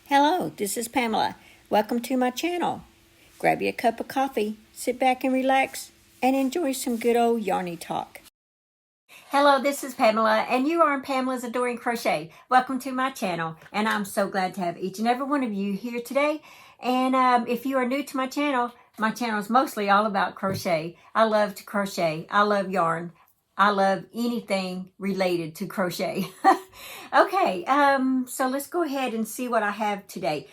Hello, this is Pamela. Welcome to my channel. Grab you a cup of coffee, sit back and relax, and enjoy some good old yarny talk. Hello, this is Pamela, and you are on Pamela's Adoring Crochet. Welcome to my channel, and I'm so glad to have each and every one of you here today. And if you are new to my channel is mostly all about crochet. I love to crochet. I love yarn. I love anything related to crochet. Okay, so let's go ahead and see what I have today.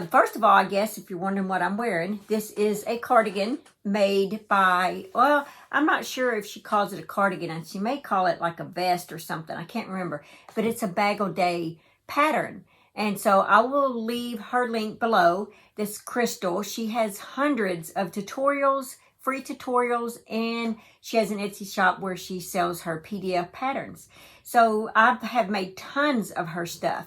First of all, I guess if you're wondering what I'm wearing, this is a cardigan made by, well, I'm not sure if she calls it a cardigan, and she may call it like a vest or something. I can't remember, but it's a bag-o-day pattern. And so I will leave her link below. This Crystal, she has hundreds of tutorials, free tutorials, and she has an Etsy shop where she sells her PDF patterns. So I have made tons of her stuff.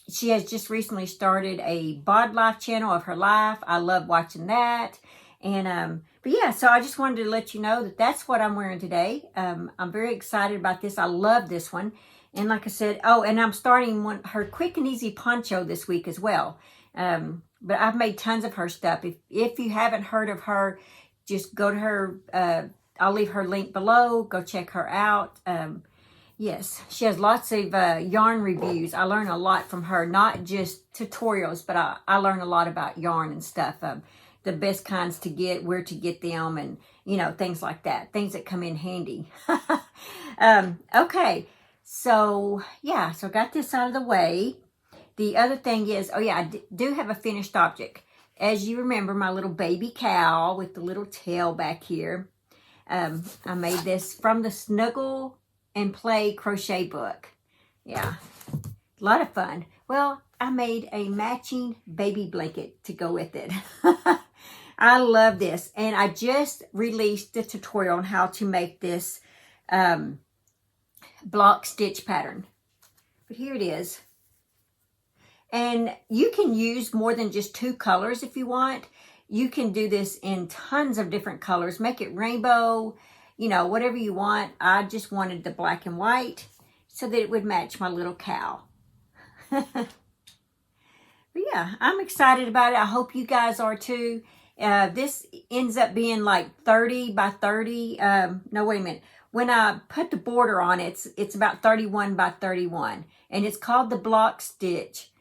She has just recently started a bod life channel of her life. I love watching that. And but yeah, so I just wanted to let you know that that's what I'm wearing today. I'm very excited about this. I love this one. And like I said, oh, and I'm starting her quick and easy poncho this week as well. But I've made tons of her stuff. If you haven't heard of her, just go to her. I'll leave her link below. Go check her out. Yes, she has lots of yarn reviews. I learn a lot from her, not just tutorials, but I learn a lot about yarn and stuff. The best kinds to get, where to get them, and, you know, things like that. Things that come in handy. Okay, so, yeah, so I got this out of the way. The other thing is, oh yeah, I do have a finished object. As you remember, my little baby cow with the little tail back here. I made this from the Snuggle and Play crochet book. Yeah, a lot of fun. Well, I made a matching baby blanket to go with it. I love this. And I just released the tutorial on how to make this block stitch pattern. But here it is. And you can use more than just 2 colors if you want. You can do this in tons of different colors. Make it rainbow, you know, whatever you want. I just wanted the black and white so that it would match my little cow. But yeah, I'm excited about it. I hope you guys are too. This ends up being like 30 by 30. No, wait a minute. When I put the border on it, it's about 31 by 31. And it's called the block stitch.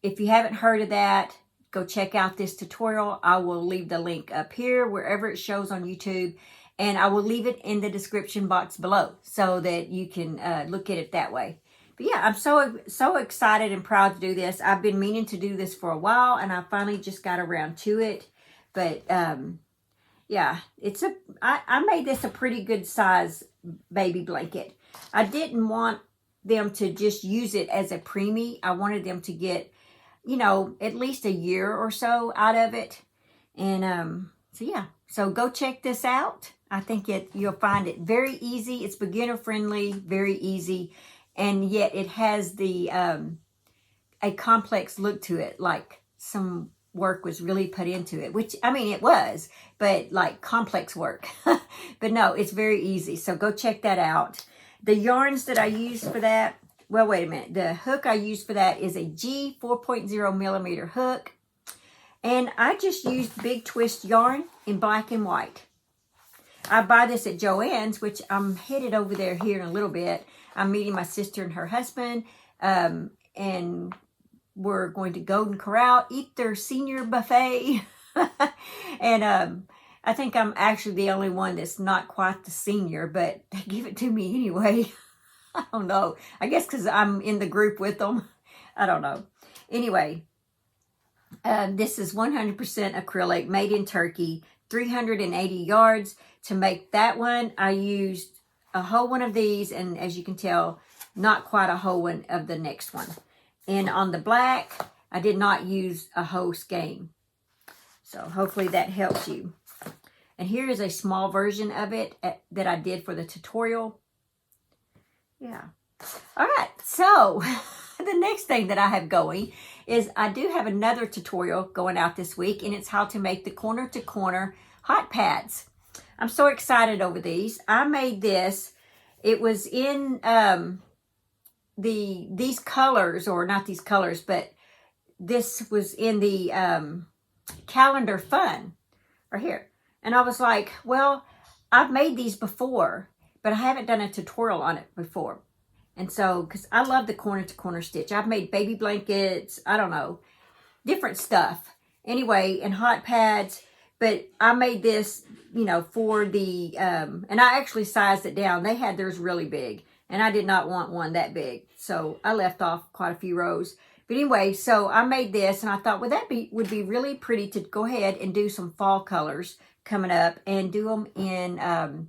If you haven't heard of that, go check out this tutorial. I will leave the link up here, wherever it shows on YouTube. And I will leave it in the description box below so that you can look at it that way. But yeah, I'm so excited and proud to do this. I've been meaning to do this for a while, and I finally just got around to it. But yeah, I made this a pretty good size baby blanket. I didn't want them to just use it as a preemie. I wanted them to get, you know, at least a year or so out of it. And so yeah, so go check this out. I think you'll find it very easy. It's beginner friendly, very easy, and yet it has the a complex look to it, like some work was really put into it, which, I mean, it was, but like complex work. But no, it's very easy. So go check that out. The yarns that I used for that, well, wait a minute. The hook I used for that is a G 4.0 millimeter hook. And I just used Big Twist yarn in black and white. I buy this at Joann's, which I'm headed over there here in a little bit. I'm meeting my sister and her husband. And we're going to Golden Corral, eat their senior buffet. And I think I'm actually the only one that's not quite the senior, but they give it to me anyway. I don't know. I guess because I'm in the group with them. I don't know. Anyway, this is 100% acrylic, made in Turkey, 380 yards. To make that one, I used a whole one of these, and as you can tell, not quite a whole one of the next one. And on the black, I did not use a whole skein. So hopefully that helps you. And here is a small version of it that I did for the tutorial. Yeah. All right. So the next thing that I have going is I do have another tutorial going out this week, and it's how to make the corner to corner hot pads. I'm so excited over these. I made this. It was in these colors, or not these colors, but this was in the calendar fun right here. And I was like, well, I've made these before, but I haven't done a tutorial on it before. And so, because I love the corner to corner stitch. I've made baby blankets, I don't know, different stuff. Anyway, and hot pads. But I made this, you know, for the, and I actually sized it down. They had theirs really big, and I did not want one that big. So I left off quite a few rows. But anyway, so I made this, and I thought, well, would be really pretty to go ahead and do some fall colors coming up, and do them in,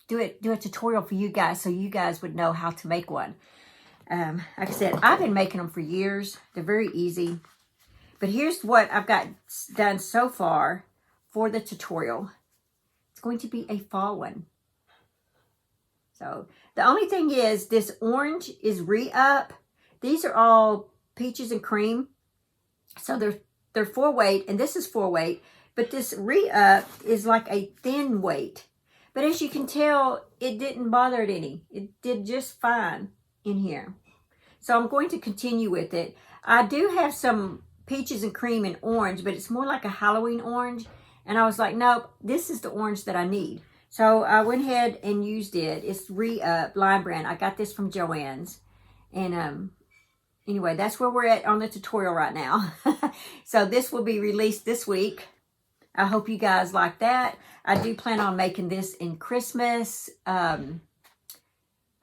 do a tutorial for you guys, so you guys would know how to make one. Like I said, I've been making them for years. They're very easy. But here's what I've got done so far for the tutorial. It's going to be a fall one. So the only thing is, this orange is re-up. These are all peaches and cream. So they're 4 weight, and this is 4 weight. But this re-up is like a thin weight. But as you can tell, it didn't bother it any. It did just fine in here. So I'm going to continue with it. I do have some peaches and cream and orange, but it's more like a Halloween orange. And I was like, nope, this is the orange that I need. So I went ahead and used it. It's re-up Lime Brand. I got this from Joann's. And anyway, that's where we're at on the tutorial right now. So this will be released this week. I hope you guys like that. I do plan on making this in Christmas. I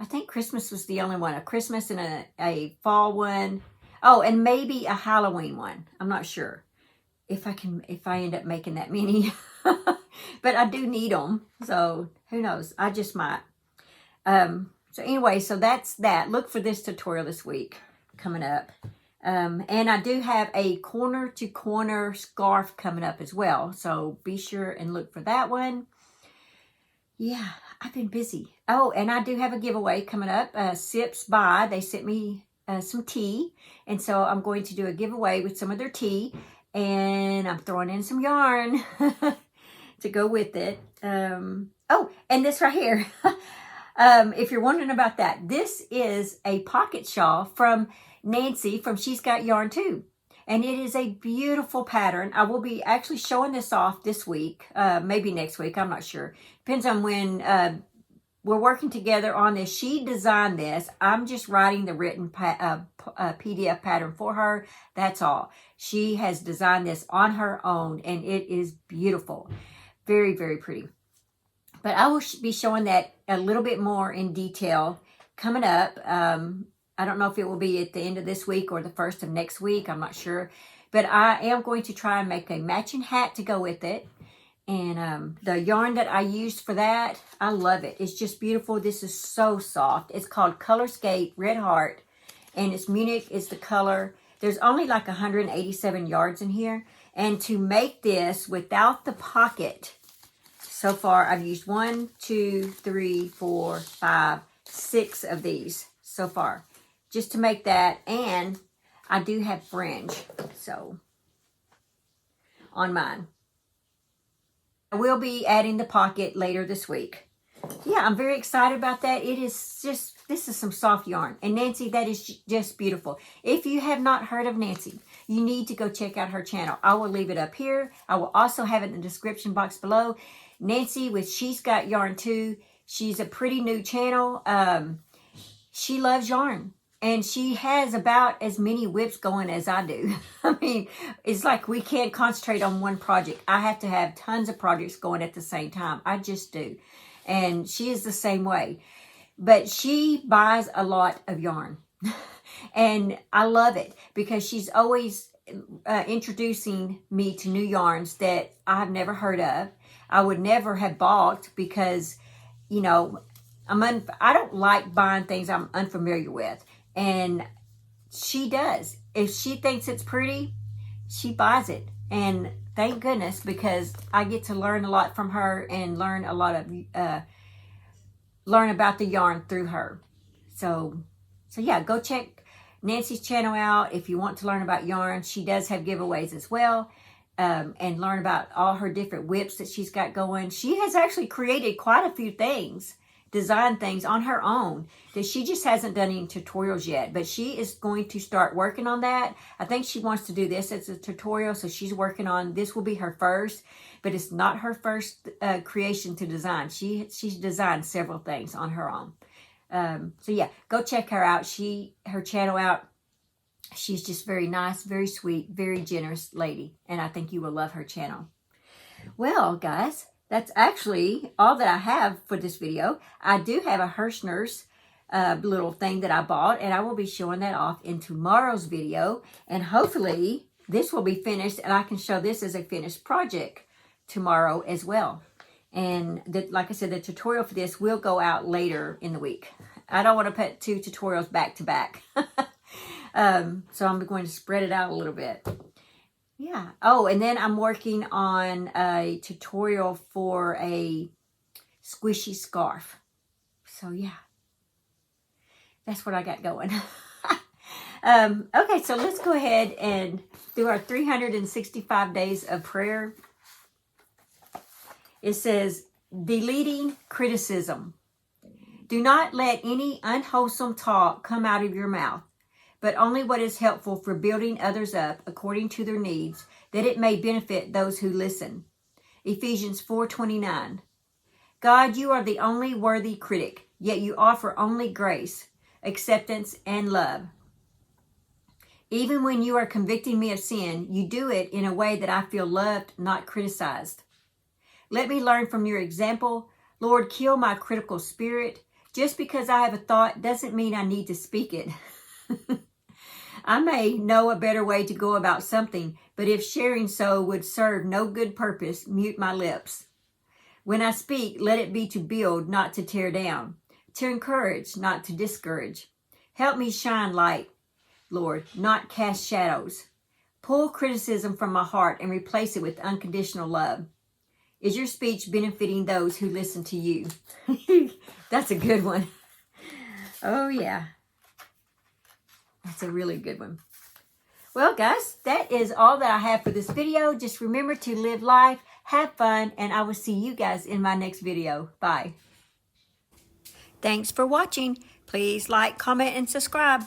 think Christmas was the only one. A Christmas and a fall one. Oh, and maybe a Halloween one. I'm not sure if I end up making that many. But I do need them. So who knows? I just might. So anyway, so that's that. Look for this tutorial this week coming up. And I do have a corner to corner scarf coming up as well. So be sure and look for that one. Yeah, I've been busy. Oh, and I do have a giveaway coming up. Sips by, they sent me some tea. And so I'm going to do a giveaway with some of their tea. And I'm throwing in some yarn to go with it. Oh, and this right here. If you're wondering about that, this is a pocket shawl from Nancy from She's Got Yarn Too. And it is a beautiful pattern. I will be actually showing this off this week, maybe next week, I'm not sure. Depends on when we're working together on this. She designed this. I'm just writing the written PDF pattern for her. That's all. She has designed this on her own, and it is beautiful. Very, very pretty. But I will be showing that a little bit more in detail coming up. I don't know if it will be at the end of this week or the first of next week. I'm not sure. But I am going to try and make a matching hat to go with it. And the yarn that I used for that, I love it. It's just beautiful. This is so soft. It's called Colorscape Red Heart. And it's Munich is the color. There's only like 187 yards in here. And to make this without the pocket, so far I've used 1, 2, 3, 4, 5, 6 of these so far. Just to make that, and I do have fringe, so, on mine. I will be adding the pocket later this week. Yeah, I'm very excited about that. It is just, this is some soft yarn. And Nancy, that is just beautiful. If you have not heard of Nancy, you need to go check out her channel. I will leave it up here. I will also have it in the description box below. Nancy with She's Got Yarn Too. She's a pretty new channel. She loves yarn. And she has about as many whips going as I do. I mean, it's like we can't concentrate on one project. I have to have tons of projects going at the same time. I just do. And she is the same way. But she buys a lot of yarn. And I love it because she's always introducing me to new yarns that I've never heard of. I would never have bought because, you know, I don't like buying things I'm unfamiliar with. And she does. If she thinks it's pretty, she buys it. And thank goodness, because I get to learn a lot from her and learn a lot of, learn about the yarn through her. So yeah, go check Nancy's channel out if you want to learn about yarn. She does have giveaways as well. And learn about all her different whips that she's got going. She has actually created quite a few things design things on her own that she just hasn't done any tutorials yet, but she is going to start working on that. I think she wants to do this as a tutorial, so she's working on, this will be her first, but it's not her first creation to design. She's designed several things on her own. So yeah, go check her out. Her channel out. She's just very nice, very sweet, very generous lady, and I think you will love her channel. Well, guys, that's actually all that I have for this video. I do have a Hirschner's little thing that I bought, and I will be showing that off in tomorrow's video, and hopefully this will be finished, and I can show this as a finished project tomorrow as well. And like I said, the tutorial for this will go out later in the week. I don't want to put 2 tutorials back to back. So I'm going to spread it out a little bit. Yeah. Oh, and then I'm working on a tutorial for a squishy scarf. So yeah, that's what I got going. Okay, so let's go ahead and do our 365 days of prayer. It says, deleting criticism. Do not let any unwholesome talk come out of your mouth, but only what is helpful for building others up according to their needs, that it may benefit those who listen. Ephesians 4:29. God, you are the only worthy critic, yet you offer only grace, acceptance, and love. Even when you are convicting me of sin, you do it in a way that I feel loved, not criticized. Let me learn from your example. Lord, kill my critical spirit. Just because I have a thought doesn't mean I need to speak it. I may know a better way to go about something, but if sharing so would serve no good purpose, mute my lips. When I speak, let it be to build, not to tear down, to encourage, not to discourage. Help me shine light, Lord, not cast shadows. Pull criticism from my heart and replace it with unconditional love. Is your speech benefiting those who listen to you? That's a good one. Oh, yeah. That's a really good one. Well, guys, that is all that I have for this video. Just remember to live life, have fun, and I will see you guys in my next video. Bye. Thanks for watching. Please like, comment, and subscribe.